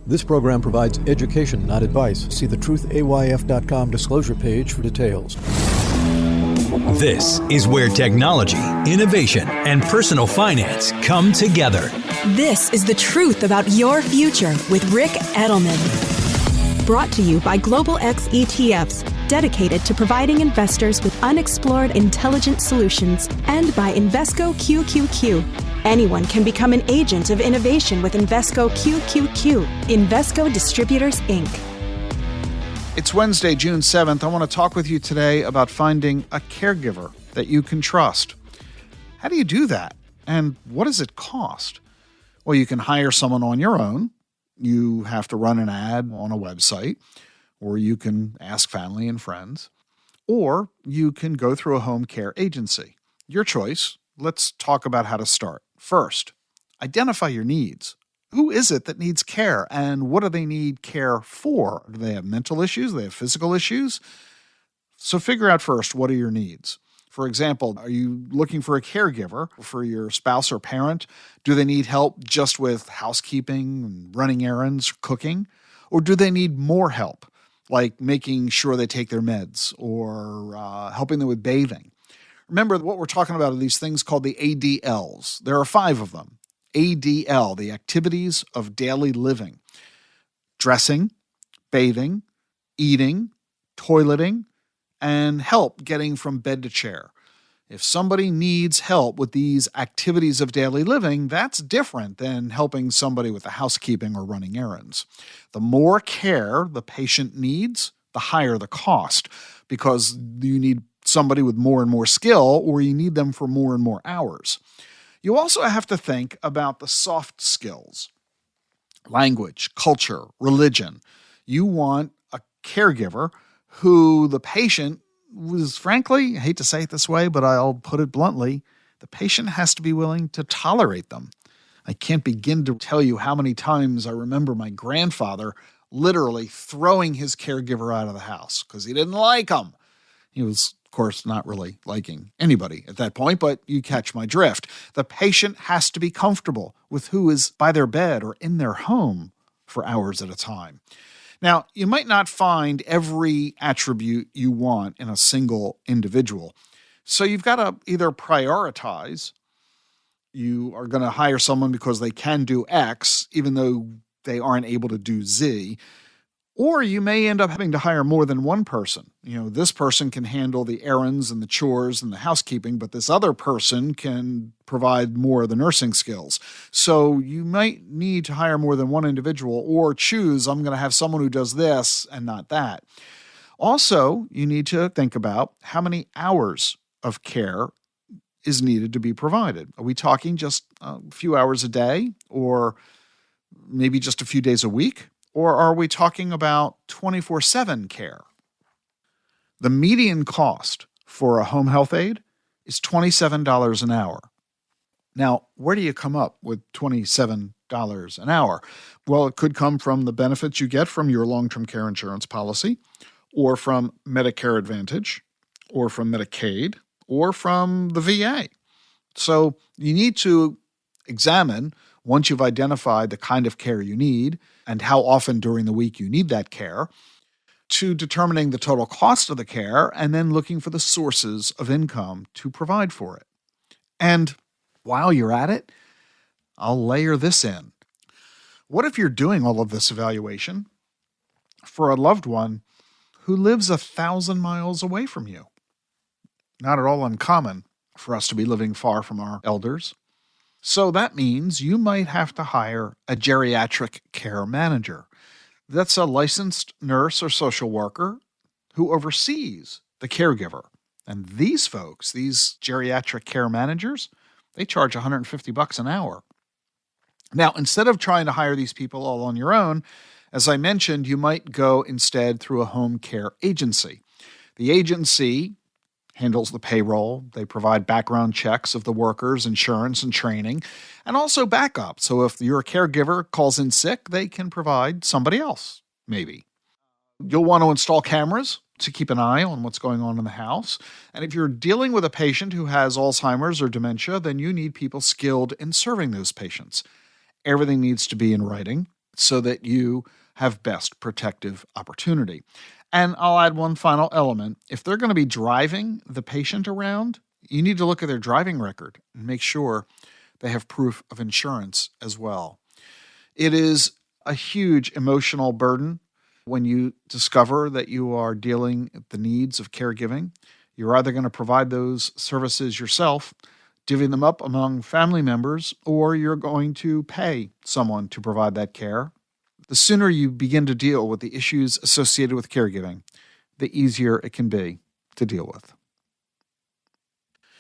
This program provides education, not advice. See the truthayf.com disclosure page for details. This is where technology, innovation, and personal finance come together. This is The Truth About Your Future with Rick Edelman. Brought to you by Global X ETFs, dedicated to providing investors with unexplored intelligent solutions, and by Invesco QQQ. Anyone can become an agent of innovation with Invesco QQQ. Invesco Distributors, Inc. It's Wednesday, June 7th. I want to talk with you today about finding a caregiver that you can trust. How do you do that? And what does it cost? Well, you can hire someone on your own. You have to run an ad on a website, or you can ask family and friends, or you can go through a home care agency. Your choice. Let's talk about how to start. First, identify your needs. Who is it that needs care, and what do they need care for? Do they have mental issues? Do they have physical issues? So figure out first, what are your needs? For example, are you looking for a caregiver for your spouse or parent? Do they need help just with housekeeping, running errands, cooking? Or do they need more help, like making sure they take their meds or helping them with bathing? Remember, what we're talking about are these things called the ADLs. There are 5 of them. ADL, the activities of daily living. Dressing, bathing, eating, toileting, and help getting from bed to chair. If somebody needs help with these activities of daily living, that's different than helping somebody with the housekeeping or running errands. The more care the patient needs, the higher the cost, because you need somebody with more and more skill, or you need them for more and more hours. You also have to think about the soft skills, language, culture, religion. You want a caregiver who the patient was, frankly, I hate to say it this way, but I'll put it bluntly, the patient has to be willing to tolerate them. I can't begin to tell you how many times I remember my grandfather literally throwing his caregiver out of the house because he didn't like him. He was, of course, not really liking anybody at that point, but you catch my drift. The patient has to be comfortable with who is by their bed or in their home for hours at a time. Now, you might not find every attribute you want in a single individual, so you've got to either prioritize. You are going to hire someone because they can do X, even though they aren't able to do Z. Or you may end up having to hire more than one person. This person can handle the errands and the chores and the housekeeping, but this other person can provide more of the nursing skills. So you might need to hire more than one individual, or choose, I'm going to have someone who does this and not that. Also, you need to think about how many hours of care is needed to be provided. Are we talking just a few hours a day, or maybe just a few days a week? Or are we talking about 24/7 care? The median cost for a home health aide is $27 an hour. Now, where do you come up with $27 an hour? Well, it could come from the benefits you get from your long-term care insurance policy, or from Medicare Advantage, or from Medicaid, or from the VA. So you need to examine, once you've identified the kind of care you need and how often during the week you need that care, to determining the total cost of the care and then looking for the sources of income to provide for it. And while you're at it, I'll layer this in. What if you're doing all of this evaluation for a loved one who lives 1,000 miles away from you? Not at all uncommon for us to be living far from our elders. So that means you might have to hire a geriatric care manager. That's a licensed nurse or social worker who oversees the caregiver. And these folks, these geriatric care managers, they charge $150 an hour. Now, instead of trying to hire these people all on your own, as I mentioned, you might go instead through a home care agency. The agency handles the payroll. They provide background checks of the workers, insurance and training, and also backup. So if your caregiver calls in sick, they can provide somebody else, maybe. You'll want to install cameras to keep an eye on what's going on in the house. And if you're dealing with a patient who has Alzheimer's or dementia, then you need people skilled in serving those patients. Everything needs to be in writing. so that you have best protective opportunity. And I'll add one final element. If they're going to be driving the patient around, you need to look at their driving record and make sure they have proof of insurance as well. It is a huge emotional burden when you discover that you are dealing with the needs of caregiving. You're either going to provide those services yourself, divvying them up among family members, or you're going to pay someone to provide that care. The sooner you begin to deal with the issues associated with caregiving, the easier it can be to deal with.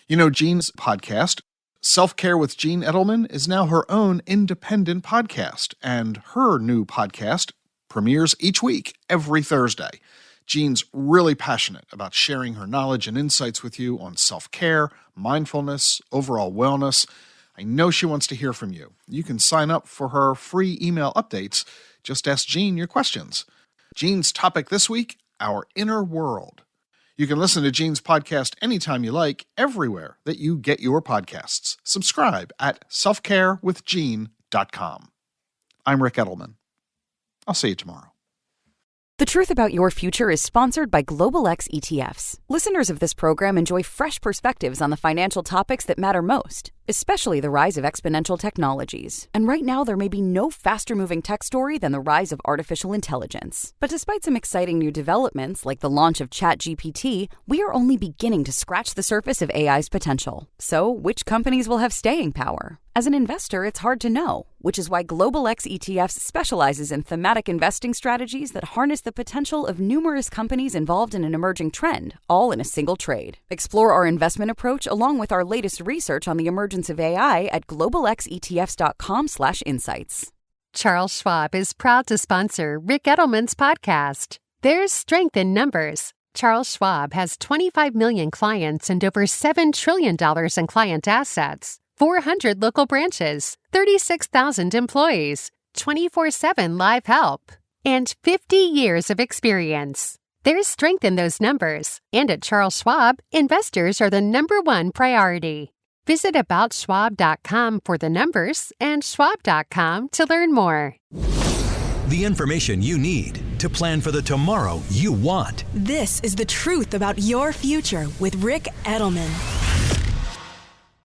You know, Jean's podcast, Self-Care with Jean Edelman, is now her own independent podcast, and her new podcast premieres each week, every Thursday. Jean's really passionate about sharing her knowledge and insights with you on self-care, mindfulness, overall wellness. I know she wants to hear from you. You can sign up for her free email updates. Just ask Jean your questions. Jean's topic this week, our inner world. You can listen to Jean's podcast anytime you like, everywhere that you get your podcasts. Subscribe at selfcarewithjean.com. I'm Rick Edelman. I'll see you tomorrow. The Truth About Your Future is sponsored by Global X ETFs. Listeners of this program enjoy fresh perspectives on the financial topics that matter most, especially the rise of exponential technologies. And right now, there may be no faster-moving tech story than the rise of artificial intelligence. But despite some exciting new developments, like the launch of ChatGPT, we are only beginning to scratch the surface of AI's potential. So, which companies will have staying power? As an investor, it's hard to know, which is why Global X ETFs specializes in thematic investing strategies that harness the potential of numerous companies involved in an emerging trend, all in a single trade. Explore our investment approach along with our latest research on the emergence of AI at globalxetfs.com/insights. Charles Schwab is proud to sponsor Rick Edelman's podcast. There's strength in numbers. Charles Schwab has 25 million clients and over $7 trillion in client assets. 400 local branches, 36,000 employees, 24/7 live help, and 50 years of experience. There's strength in those numbers, and at Charles Schwab, investors are the number one priority. Visit aboutschwab.com for the numbers and schwab.com to learn more. The information you need to plan for the tomorrow you want. This is The Truth About Your Future with Rick Edelman.